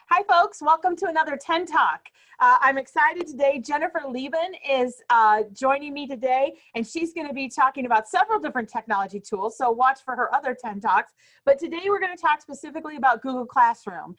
Hi, folks. Welcome to another 10 Talk. I'm excited today. Jennifer Lieben is joining me today, and she's going to be talking about several different technology tools, so watch for her other 10 Talks. But today we're going to talk specifically about Google Classroom.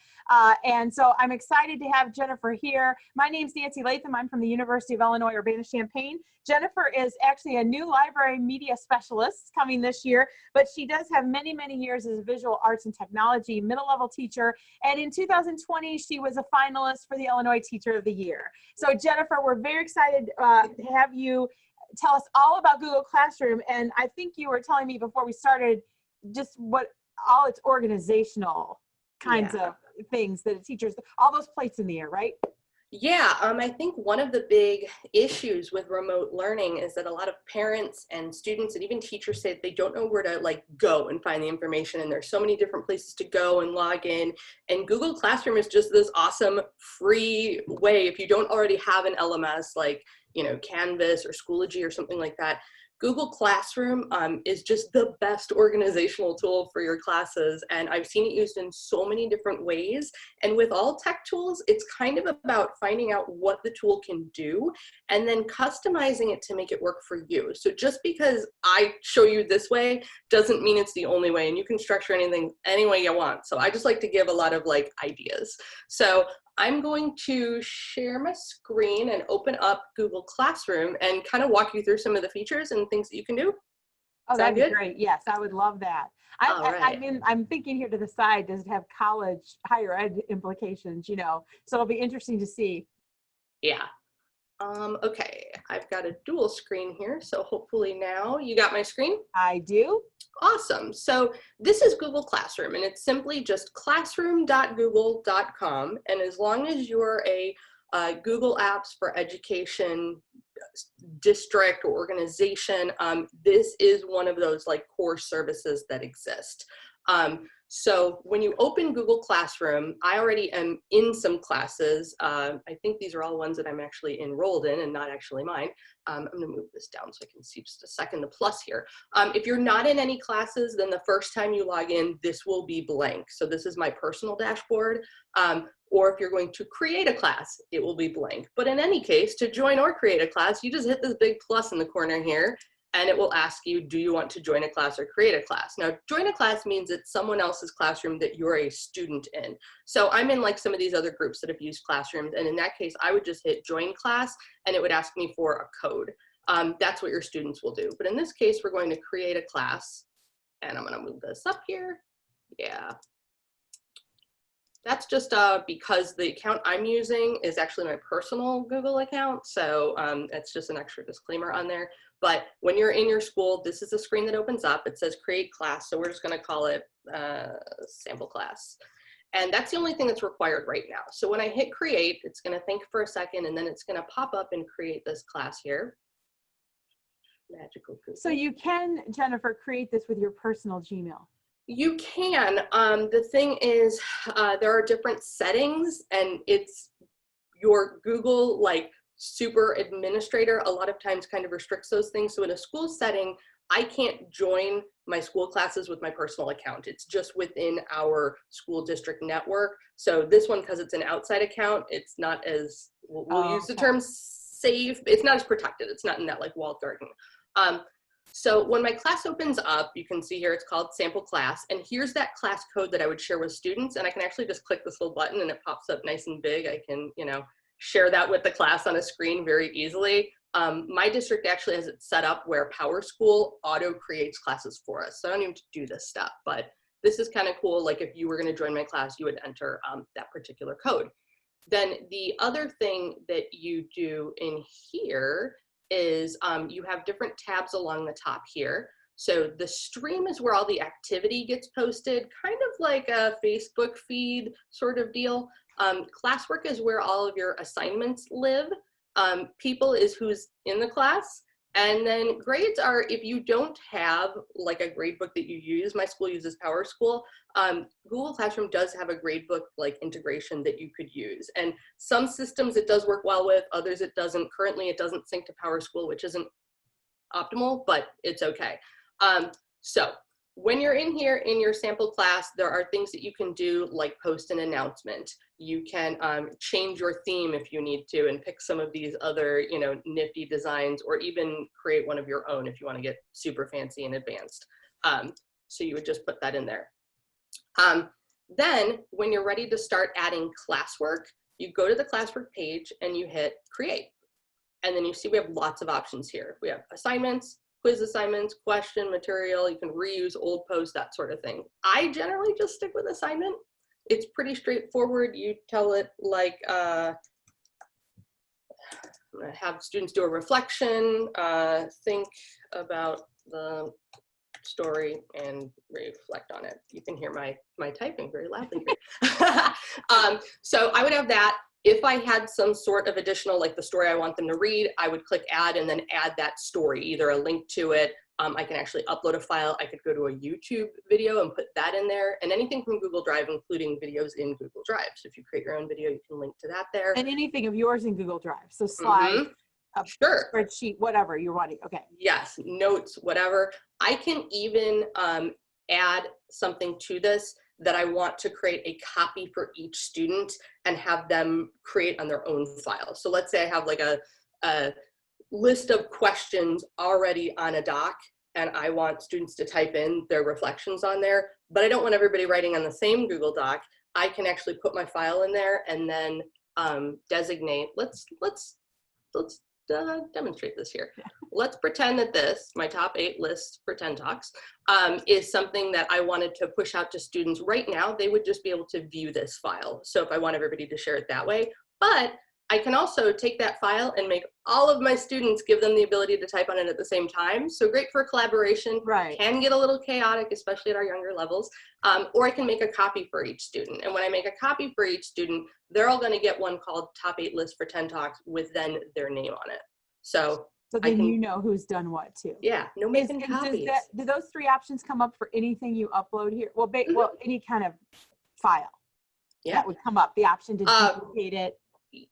And so I'm excited to have Jennifer here. My name's Nancy Latham. I'm from the University of Illinois Urbana-Champaign. Jennifer is actually a new library media specialist coming this year, but she does have many, many years as a visual arts and technology middle-level teacher. And in 2020, she was a finalist for the Illinois Teacher of the Year. So Jennifer, we're very excited to have you tell us all about Google Classroom. And I think you were telling me before we started just what all its organizational kinds of things that teachers, all those plates in the air, right? Yeah, I think one of the big issues with remote learning is that a lot of parents and students and even teachers say they don't know where to go and find the information, and there's so many different places to go and log in. And Google Classroom is just this awesome free way. If you don't already have an LMS like Canvas or Schoology or something like that, Google Classroom is just the best organizational tool for your classes, and I've seen it used in so many different ways. And with all tech tools, it's kind of about finding out what the tool can do and then customizing it to make it work for you. So just because I show you this way doesn't mean it's the only way, and you can structure anything any way you want. So I just like to give a lot of ideas. So I'm going to share my screen and open up Google Classroom and kind of walk you through some of the features and things that you can do. Oh, that'd be great. Yes, I would love that. I mean, I'm thinking here to the side, does it have college, higher ed implications, so it'll be interesting to see. Yeah. Okay, I've got a dual screen here, so hopefully now you got my screen? I do. Awesome. So this is Google Classroom, and it's simply just classroom.google.com. And as long as you're a Google Apps for Education district or organization, this is one of those core services that exist. So when you open Google Classroom, I already am in some classes. I think these are all ones that I'm actually enrolled in and not actually mine. I'm gonna move this down so I can see just a second, the plus here. If you're not in any classes, then the first time you log in, this will be blank. So this is my personal dashboard. Or if you're going to create a class, it will be blank. But in any case, to join or create a class, you just hit this big plus in the corner here, and it will ask you, do you want to join a class or create a class? Now, join a class means it's someone else's classroom that you're a student in. So I'm in some of these other groups that have used classrooms, and in that case, I would just hit join class, and it would ask me for a code. That's what your students will do. But in this case, we're going to create a class, and I'm gonna move this up here. Yeah. That's just because the account I'm using is actually my personal Google account. So it's just an extra disclaimer on there. But when you're in your school, this is the screen that opens up. It says create class. So we're just gonna call it sample class. And that's the only thing that's required right now. So when I hit create, it's gonna think for a second, and then it's gonna pop up and create this class here. Magical Google. So you can, Jennifer, create this with your personal Gmail. You can. The thing is, there are different settings, and it's your Google super administrator a lot of times kind of restricts those things. So in a school setting, I can't join my school classes with my personal account. It's just within our school district network. So this one, because it's an outside account, it's not as, we'll use the term safe. It's not as protected. It's not in that walled garden. So when my class opens up, you can see here it's called sample class, and here's that class code that I would share with students, and I can actually just click this little button and it pops up nice and big. I can, share that with the class on a screen very easily. My district actually has it set up where PowerSchool auto creates classes for us, so I don't even have to do this stuff, but this is kind of cool. If you were going to join my class, you would enter that particular code. Then the other thing that you do in here is you have different tabs along the top here. So the stream is where all the activity gets posted, kind of like a Facebook feed sort of deal. Classwork is where all of your assignments live. People is who's in the class. And then grades are, if you don't have a grade book that you use, my school uses PowerSchool, Google Classroom does have a gradebook integration that you could use. And some systems it does work well with, others it doesn't. Currently it doesn't sync to PowerSchool, which isn't optimal, but it's okay. So when you're in here in your sample class, there are things that you can do like post an announcement. You can change your theme if you need to and pick some of these other, you know, nifty designs, or even create one of your own if you want to get super fancy and advanced. So you would just put that in there. Then when you're ready to start adding classwork, you go to the classwork page and you hit create. And then you see we have lots of options here. We have assignments, quiz assignments, question material, you can reuse old posts, that sort of thing. I generally just stick with assignment. It's pretty straightforward. You tell it like, I'm gonna have students do a reflection, think about the story and reflect on it. You can hear my typing very loudly here. So I would have that. If I had some sort of additional, like the story I want them to read, I would click add and then add that story, either a link to it. I can actually upload a file. I could go to a YouTube video and put that in there, and anything from Google Drive, including videos in Google Drive. So if you create your own video, you can link to that there. And anything of yours in Google Drive. So slides, a spreadsheet, whatever you're wanting. Okay. Yes, notes, whatever. I can even add something to this that I want to create a copy for each student and have them create on their own file. So let's say I have like a list of questions already on a doc, and I want students to type in their reflections on there, but I don't want everybody writing on the same Google Doc. I can actually put my file in there and then designate, let's demonstrate this here. Yeah. Let's pretend that this, my top 8 lists for 10 talks, is something that I wanted to push out to students right now. They would just be able to view this file. So if I want everybody to share it that way, but I can also take that file and make all of my students, give them the ability to type on it at the same time. So great for collaboration. Right. Can get a little chaotic, especially at our younger levels. Or I can make a copy for each student. And when I make a copy for each student, they're all going to get one called Top 8 List for 10 Talks with then their name on it. So then you know who's done what too. Yeah, no making copies. Do those 3 options come up for anything you upload here? Well, well, any kind of file that would come up, the option to duplicate it.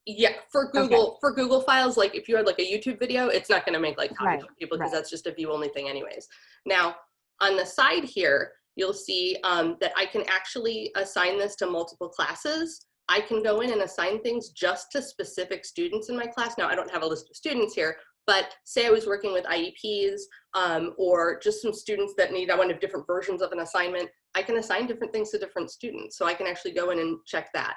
Yeah, for Google files, like if you had like a YouTube video, it's not going to make like copies for people because that's just a view only thing anyways. Now, on the side here, you'll see that I can actually assign this to multiple classes. I can go in and assign things just to specific students in my class. Now, I don't have a list of students here, but say I was working with IEPs or just some students that I want different versions of an assignment, I can assign different things to different students. So I can actually go in and check that.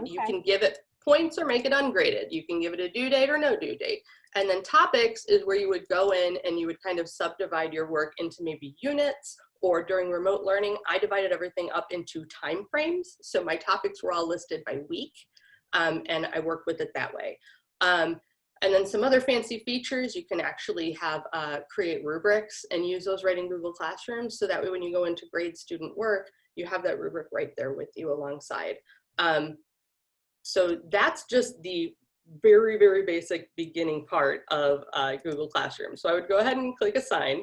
You can give it points or make it ungraded. You can give it a due date or no due date. And then topics is where you would go in and you would kind of subdivide your work into maybe units, or during remote learning, I divided everything up into time frames. So my topics were all listed by week, and I work with it that way. And then some other fancy features, you can actually have create rubrics and use those right in Google Classroom. So that way when you go into grade student work, you have that rubric right there with you alongside. So that's just the very, very basic beginning part of Google Classroom. So I would go ahead and click assign,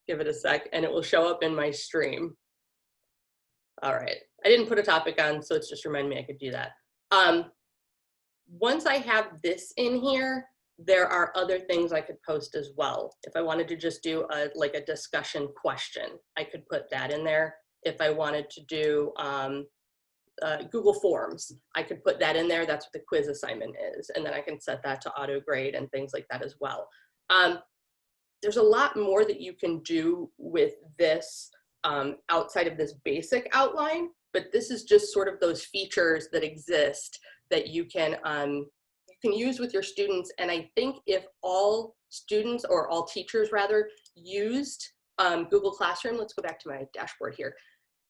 give it a sec, and it will show up in my stream. All right, I didn't put a topic on, so it's just reminding me I could do that. Once I have this in here, there are other things I could post as well. If I wanted to just do like a discussion question, I could put that in there. If I wanted to do Google Forms, I could put that in there. That's what the quiz assignment is. And then I can set that to auto grade and things like that as well. There's a lot more that you can do with this outside of this basic outline, but this is just sort of those features that exist that you can use with your students. And I think if all students, or all teachers rather, used Google Classroom, let's go back to my dashboard here.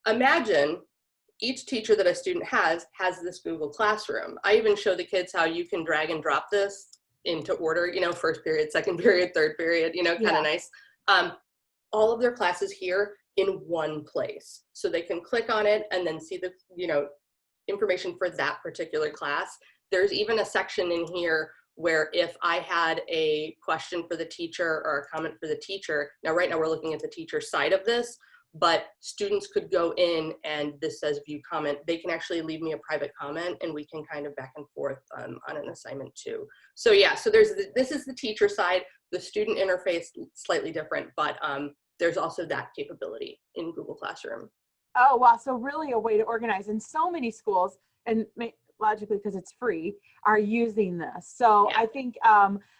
Imagine each teacher that a student has this Google Classroom. I even show the kids how you can drag and drop this into order, you know, first period, second period, third period, you know, kind of nice. All of their classes here in one place. So they can click on it and then see the, you know, information for that particular class. There's even a section in here where if I had a question for the teacher or a comment for the teacher, now right now we're looking at the teacher side of this, but students could go in and this says view comment. They can actually leave me a private comment and we can kind of back and forth on an assignment too. So yeah, so this is the teacher side, the student interface slightly different, but there's also that capability in Google Classroom. Oh, wow. So really a way to organize. And so many schools, and logically because it's free, are using this. So Yeah.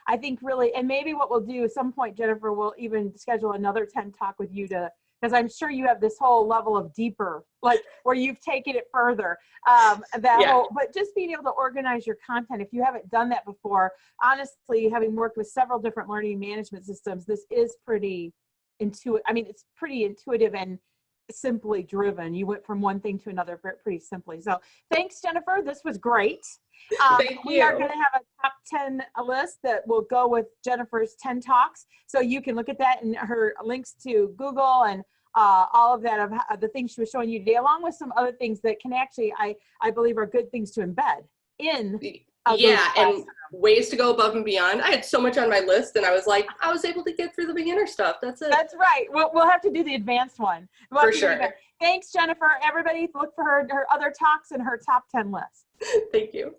I think really, and maybe what we'll do at some point, Jennifer, we'll even schedule another 10 talk with you because I'm sure you have this whole level of deeper, like where you've taken it further. But just being able to organize your content, if you haven't done that before, honestly, having worked with several different learning management systems, this is pretty intuitive. I mean, it's pretty intuitive and simply driven. You went from one thing to another pretty simply. So thanks, Jennifer. This was great. Thank you. We are going to have a top 10 list that will go with Jennifer's 10 talks. So you can look at that and her links to Google and all of that of the things she was showing you today, along with some other things that can actually, I believe, are good things to embed in. And ways to go above and beyond. I had so much on my list, and I was like, I was able to get through the beginner stuff. That's it. That's right. We'll have to do the advanced one. For sure. Thanks, Jennifer. Everybody, look for her other talks and her top 10 list. Thank you.